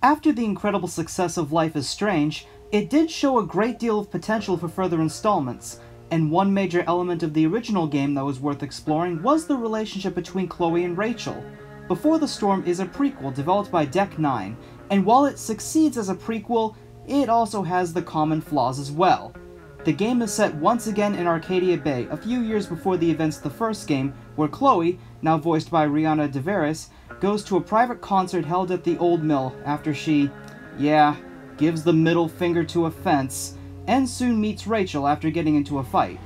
After the incredible success of Life is Strange, it did show a great deal of potential for further installments, and one major element of the original game that was worth exploring was the relationship between Chloe and Rachel. Before the Storm is a prequel developed by Deck 9, and while it succeeds as a prequel, it also has the common flaws as well. The game is set once again in Arcadia Bay, a few years before the events of the first game, where Chloe, now voiced by Rihanna DeVeris, goes to a private concert held at the Old Mill after she, gives the middle finger to a fence, and soon meets Rachel after getting into a fight.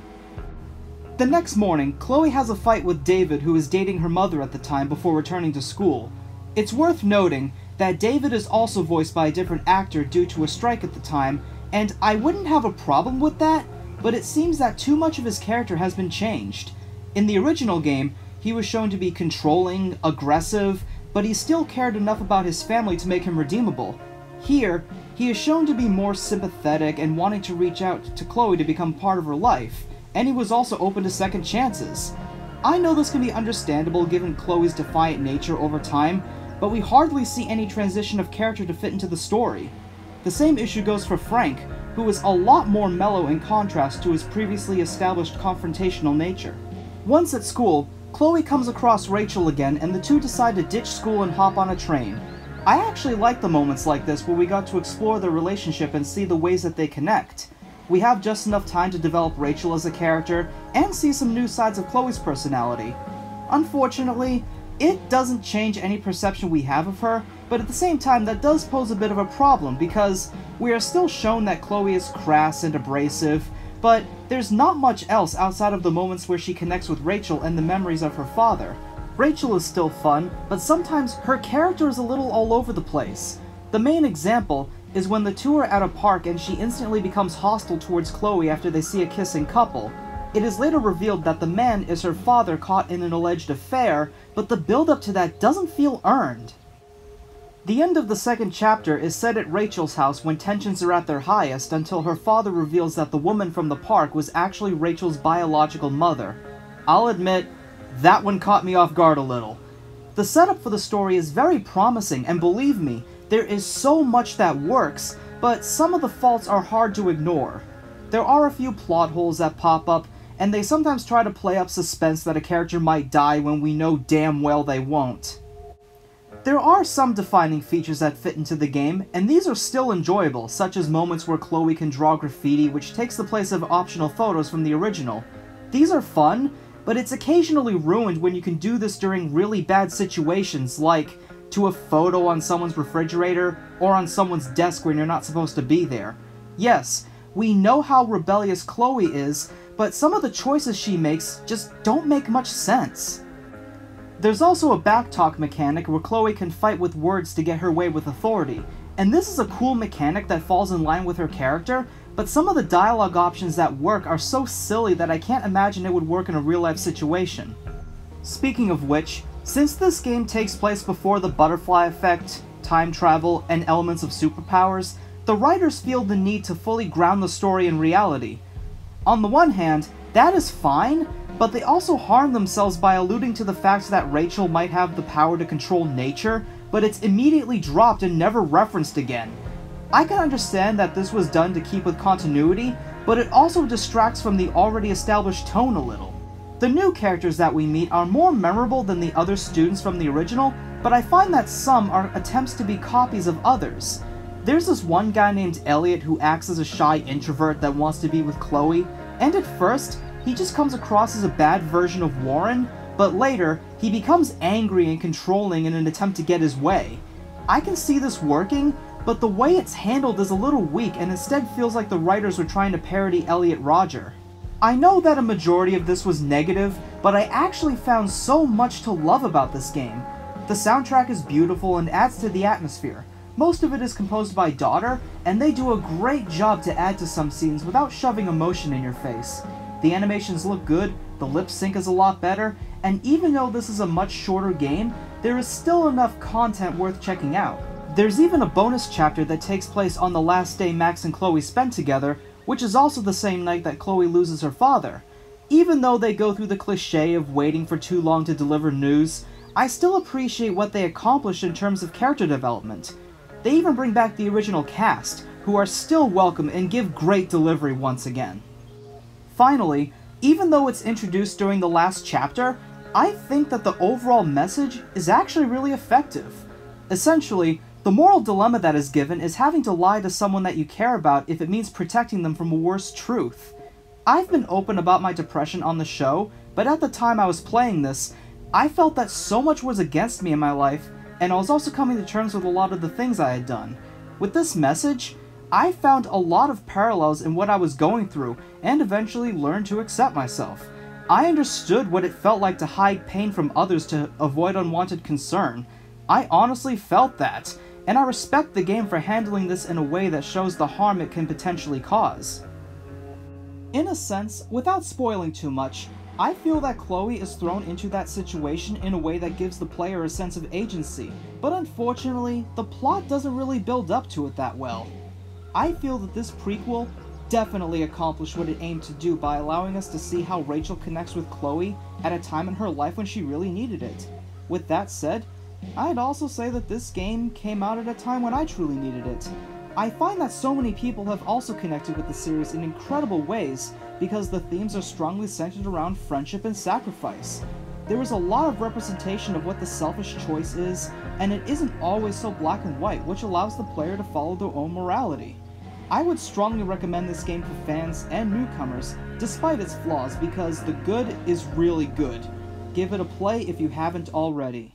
The next morning, Chloe has a fight with David, who is dating her mother at the time, before returning to school. It's worth noting that David is also voiced by a different actor due to a strike at the time, and I wouldn't have a problem with that, but it seems that too much of his character has been changed. In the original game, he was shown to be controlling, aggressive, but he still cared enough about his family to make him redeemable. Here, he is shown to be more sympathetic and wanting to reach out to Chloe to become part of her life, and he was also open to second chances. I know this can be understandable given Chloe's defiant nature over time, but we hardly see any transition of character to fit into the story. The same issue goes for Frank, who is a lot more mellow in contrast to his previously established confrontational nature. Once at school, Chloe comes across Rachel again, and the two decide to ditch school and hop on a train. I actually like the moments like this where we got to explore their relationship and see the ways that they connect. We have just enough time to develop Rachel as a character, and see some new sides of Chloe's personality. Unfortunately, it doesn't change any perception we have of her, but at the same time that does pose a bit of a problem because we are still shown that Chloe is crass and abrasive, but there's not much else outside of the moments where she connects with Rachel and the memories of her father. Rachel is still fun, but sometimes her character is a little all over the place. The main example is when the two are at a park and she instantly becomes hostile towards Chloe after they see a kissing couple. It is later revealed that the man is her father caught in an alleged affair, but the build-up to that doesn't feel earned. The end of the second chapter is set at Rachel's house when tensions are at their highest until her father reveals that the woman from the park was actually Rachel's biological mother. I'll admit, that one caught me off guard a little. The setup for the story is very promising, and believe me, there is so much that works, but some of the faults are hard to ignore. There are a few plot holes that pop up, and they sometimes try to play up suspense that a character might die when we know damn well they won't. There are some defining features that fit into the game, and these are still enjoyable, such as moments where Chloe can draw graffiti which takes the place of optional photos from the original. These are fun, but it's occasionally ruined when you can do this during really bad situations, like to a photo on someone's refrigerator or on someone's desk when you're not supposed to be there. Yes, we know how rebellious Chloe is, but some of the choices she makes just don't make much sense. There's also a backtalk mechanic where Chloe can fight with words to get her way with authority, and this is a cool mechanic that falls in line with her character, but some of the dialogue options that work are so silly that I can't imagine it would work in a real-life situation. Speaking of which, since this game takes place before the butterfly effect, time travel, and elements of superpowers, the writers feel the need to fully ground the story in reality. On the one hand, that is fine, but they also harm themselves by alluding to the fact that Rachel might have the power to control nature, but it's immediately dropped and never referenced again. I can understand that this was done to keep with continuity, but it also distracts from the already established tone a little. The new characters that we meet are more memorable than the other students from the original, but I find that some are attempts to be copies of others. There's this one guy named Elliot who acts as a shy introvert that wants to be with Chloe, and at first, he just comes across as a bad version of Warren, but later, he becomes angry and controlling in an attempt to get his way. I can see this working, but the way it's handled is a little weak and instead feels like the writers were trying to parody Elliot Rodger. I know that a majority of this was negative, but I actually found so much to love about this game. The soundtrack is beautiful and adds to the atmosphere. Most of it is composed by Daughter, and they do a great job to add to some scenes without shoving emotion in your face. The animations look good, the lip sync is a lot better, and even though this is a much shorter game, there is still enough content worth checking out. There's even a bonus chapter that takes place on the last day Max and Chloe spend together, which is also the same night that Chloe loses her father. Even though they go through the cliché of waiting for too long to deliver news, I still appreciate what they accomplish in terms of character development. They even bring back the original cast, who are still welcome and give great delivery once again. Finally, even though it's introduced during the last chapter, I think that the overall message is actually really effective. Essentially, the moral dilemma that is given is having to lie to someone that you care about if it means protecting them from a worse truth. I've been open about my depression on the show, but at the time I was playing this, I felt that so much was against me in my life, and I was also coming to terms with a lot of the things I had done. With this message, I found a lot of parallels in what I was going through, and eventually learned to accept myself. I understood what it felt like to hide pain from others to avoid unwanted concern. I honestly felt that, and I respect the game for handling this in a way that shows the harm it can potentially cause. In a sense, without spoiling too much, I feel that Chloe is thrown into that situation in a way that gives the player a sense of agency, but unfortunately, the plot doesn't really build up to it that well. I feel that this prequel definitely accomplished what it aimed to do by allowing us to see how Rachel connects with Chloe at a time in her life when she really needed it. With that said, I'd also say that this game came out at a time when I truly needed it. I find that so many people have also connected with the series in incredible ways because the themes are strongly centered around friendship and sacrifice. There is a lot of representation of what the selfish choice is, and it isn't always so black and white, which allows the player to follow their own morality. I would strongly recommend this game for fans and newcomers, despite its flaws, because the good is really good. Give it a play if you haven't already.